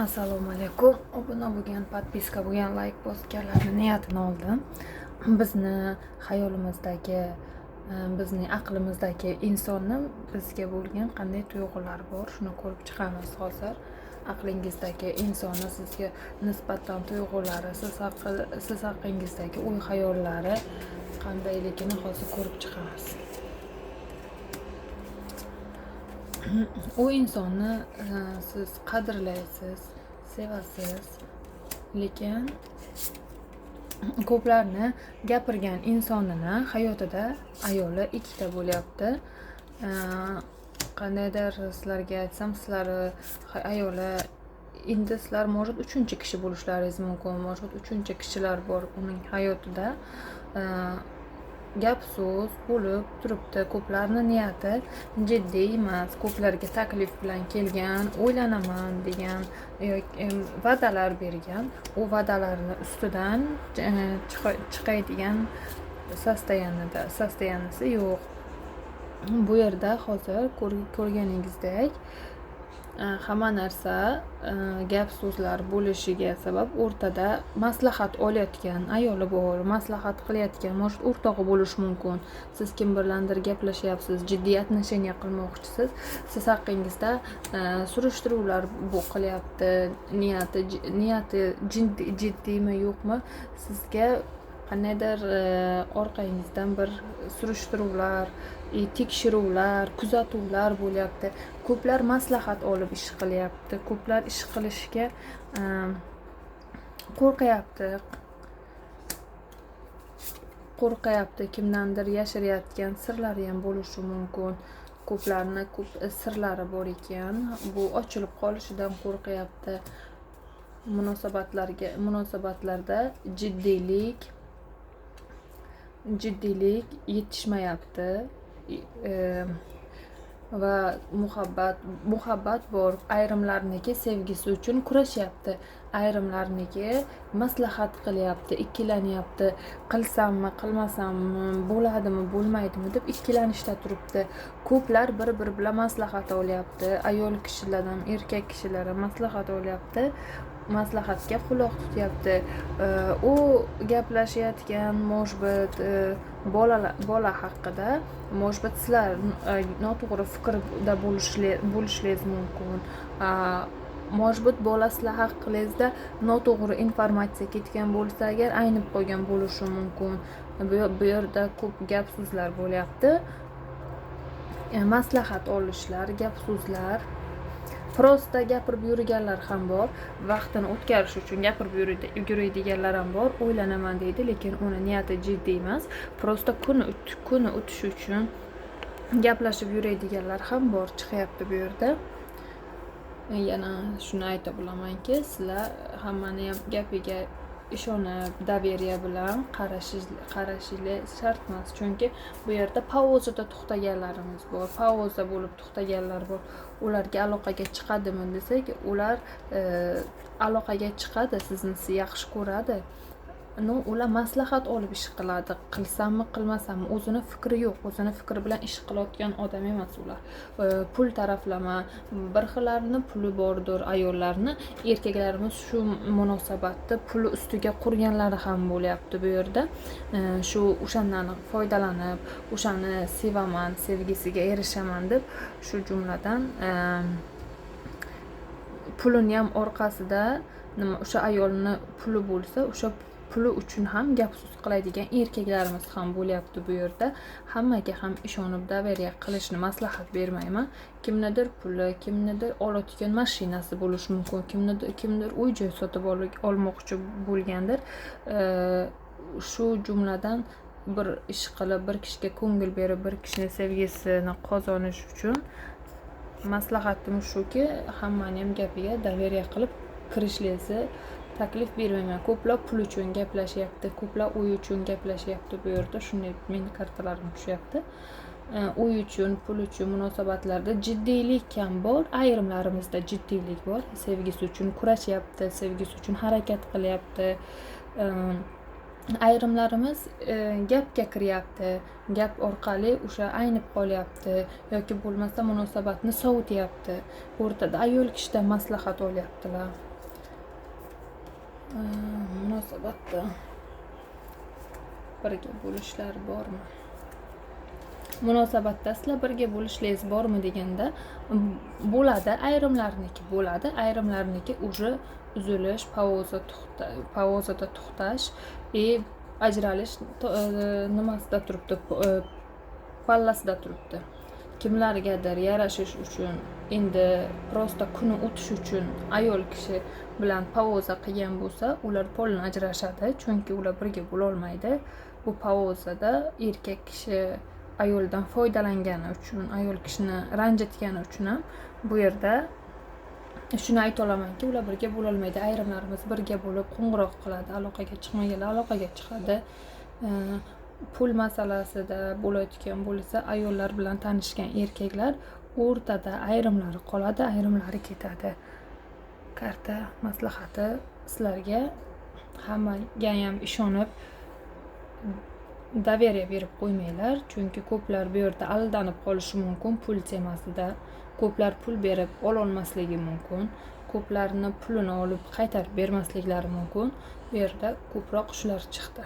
Assalomu alaykum. Obuna bo'lgan, podpiska bo'lgan, like bosganlarning niyatini oldim. Bizni xayolimizdagi, bizning aqlimizdagi insonni bizga bo'lgan qanday tuyg'ular bor, shuni ko'rib chiqamiz hozir. Aqlingizdagi insonni sizga nisbatan tuyg'ulari, siz haqingizdagi o'y-xayollari qandayligini hozir ko'rib chiqamiz. U insonni siz qadrlaysiz, sevasiz, lekin ko'plarni gapirgan insonini hayotida ayoli ikkita bo'lyapti. Qandaydir sizlarga aytsam, sizlar ayoli endi sizlar может 3-kishi bo'lishlaringiz mumkin, может 3-kishilar bor uning hayotida. Gap so'z bo'lib turibdi. Ko'plarning niyati jiddiy emas, ko'plarga taklif bilan kelgan, o'ylanaman degan yoki va'dalar bergan, u va'dalarni ustidan chiqaydigan sostoyanisi yo'q. Bu yerda hozir ko'rganingizdek hamma narsa gap so'zlar bo'lishiga sabab o'rtada maslahat olayotgan ayoli bor, maslahat qilayotgan, может o'rtog'i bo'lishi mumkin. Siz kim bilandir gaplashyapsiz, jiddiy отношения qilmoqchisiz. Siz haqingizda surishtiruvlar qilyapti. Niyati jiddiymi yo'qmi? Sizga qandaydir orqangizdan bir surishtiruvlar, tekshiruvlar, kuzatuvlar bo'lyapti. Ko'plar maslahat olib ish qilyapti. Ko'plar ish qilishga qo'rqyapti. Kimdandir yashirayotgan sirlari ham bo'lishi mumkin. Ko'plarni ko'p sirlari bor ekan, bu ochilib qolishidan qo'rqyapti. Munosabatlarda jiddiylik yetishmayapti. Va muhabbat bor. Ayrimlarniki sevgisi uchun kurashyapti, ayrimlarniki maslahat qilyapti, ikkilanyapti. Qilsammi, qilmasammi, bo'ladimi, bo'lmaydimi deb ikkilanishda turibdi. Ko'plar bir-biri bilan maslahat olyapti. Ayol kishilardan erkak kishilar maslahat olyapti. Maslahatga quloq tutyapti. U gaplashayotgan может bola haqida, может sizlar noto'g'ri fikrda bo'lishingiz mumkin. Может bola sizlar haqingizda noto'g'ri informatsiya ketgan bo'lsa agar aynib qolgan bo'lishi mumkin. Bu yerda ko'p gap so'zlar bo'lyapti. Maslahat olishlar, gap so'zlar. Prosta gapirib yurganlar ham bor, vaqtini o'tkazish uchun gapirib yuradiganlar ham bor. O'ylanaman deydi, lekin uni niyati jiddiy emas. Prosta kuni o'tish uchun gaplashib yuradiganlar ham bor, chiqyapti bu yerda. Yana shuni ayta bilamanki, sizlar hammani ham gapiga ishonib, daveriya bilan qarashingiz shart emas. Chunki bu yerda pauzada to'xtaganlarimiz bor, pauza bo'lib to'xtaganlar bor. Ularga aloqaga chiqadimi desak, ular aloqaga chiqadi, sizni yaxshi ko'radi. Ular maslahat olib ish qiladi. Qilsammi, qilmasammi, o'zini fikri yo'q. O'zini fikri bilan ish qilayotgan odam emas ular. Pul taraflama, bir xillarni puli bordir ayollarni, erkaklarimiz shu munosabatda puli ustiga qurganlari ham bo'lyapti bu yerda. O'shandan foydalanib, o'shani sevaman, sevgisiga erishaman deb shu jumladan pulini ham orqasida o'sha ayolni puli bo'lsa, o'sha puli uchun ham gap so'z qiladigan erkaklarimiz ham bo'lyapti bu yerda. Hammaga ham ishonib daveriya qilishni maslahat bermayman. Kimnidir puli, kimnidir oladigan mashinasi bo'lishi mumkin, kimdir uy-joy sotib olmoqchi bo'lgandir. Shu jumladan bir ish qilib, bir kishiga ko'ngil berib, bir kishining sevgisini qozonish uchun maslahatim shuki, hammani ham gapiga daveriya qilib kirishingizni taklif bermayman. Ko'plar pul uchun gaplashyapti, ko'plar uy uchun gaplashyapti bu yerda. Shunday men kartalarim tushyapti. Uy uchun, pul uchun munosabatlarda jiddiylik ham bor, ayrimlarimizda jiddiylik bor. Sevgisi uchun kurashyapti, sevgisi uchun harakat qilyapti. Ayrimlarimiz gapga kiryapti, gap orqali o'sha aynib qolyapti yoki bo'lmasa munosabatni sovutyapti. O'rtada ayol kishidan maslahat olyaptilar. munosabatda birga bo'lishlar bormi? Munosabatda sizlar birga bo'lishlaringiz bormi deganda, bo'ladi, ayrimlarniki bo'ladi, ayrimlarniki уже uzilish, pauzada to'xtash, ajralish nimasida turibdi, pallasida turibdi. Kimlargadir yarashish uchun, endi prosta kuni o'tish uchun ayol kishi bilan pauza qilgan bo'lsa, ular polni ajrashadi, chunki ular birga bo'la olmaydi. Bu pauzada erkak kishi ayoldan foydalangani uchun, ayol kishini ranjitgani uchun ham bu yerda shuni ayta olamanki, ular birga bo'la olmaydi. Ayrimlarimiz birga bo'lib qo'ng'iroq qiladi, aloqaga chiqmaganlar aloqaga chiqadi. Pul masalasida bo'layotgan bo'lsa, ayollar bilan tanishgan erkaklar o'rtada ayrimlari qoladi, ayrimlari ketadi. Karta maslahati sizlarga, hammaga ham ishonib daveriya berib qo'ymanglar, chunki ko'plar bu yerda aldanib qolishi mumkin. Pul temasida ko'plar pul berib ololmasligi mumkin, ko'plarni pulini olib qaytarib bermasliklari mumkin. Bu yerda ko'proq shular chiqdi.